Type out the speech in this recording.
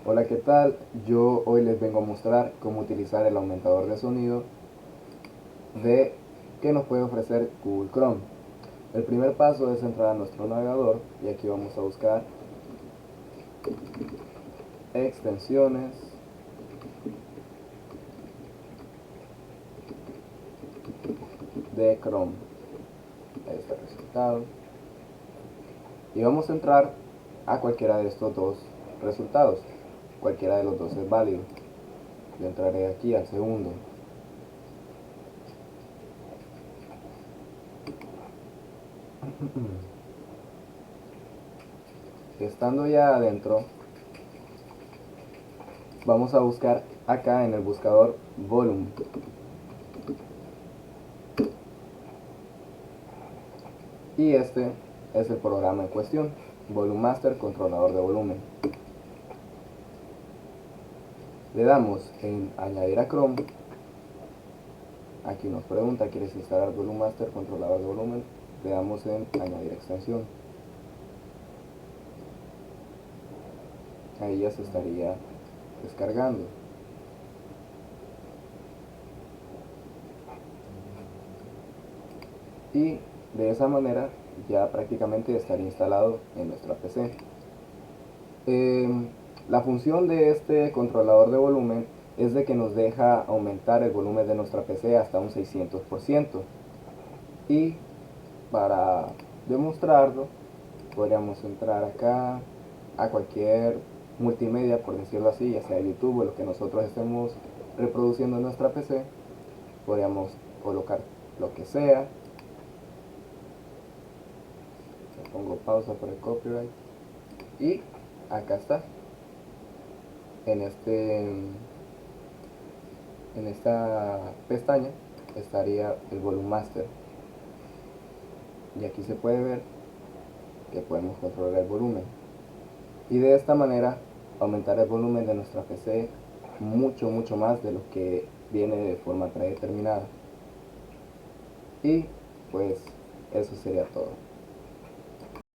Hola, ¿qué tal? Yo hoy les vengo a mostrar cómo utilizar el aumentador de sonido que nos puede ofrecer Google Chrome. El primer paso es entrar a nuestro navegador y aquí vamos a buscar extensiones de Chrome. Ahí está el resultado. Y vamos a entrar a cualquiera de estos dos resultados. Cualquiera de los dos es válido. Yo entraré aquí al segundo. Estando ya adentro, vamos a buscar acá en el buscador Volume. Y este es el programa en cuestión, Volume Master Controlador de Volumen. Le damos en Añadir a Chrome. Aquí nos pregunta, ¿quieres instalar Volume Master Controlador de Volumen? Le damos en Añadir extensión. Ahí ya se estaría descargando. Y de esa manera ya prácticamente estaría instalado en nuestra PC. La función de este controlador de volumen es de que nos deja aumentar el volumen de nuestra PC hasta un 600%. Y para demostrarlo podríamos entrar acá a cualquier multimedia, por decirlo así, ya sea YouTube o lo que nosotros estemos reproduciendo en nuestra PC. Podríamos colocar lo que sea. Le pongo pausa por el copyright y acá está. En esta pestaña estaría el Volume Master y aquí se puede ver que podemos controlar el volumen y de esta manera aumentar el volumen de nuestra PC mucho más de lo que viene de forma predeterminada. Y pues eso sería todo.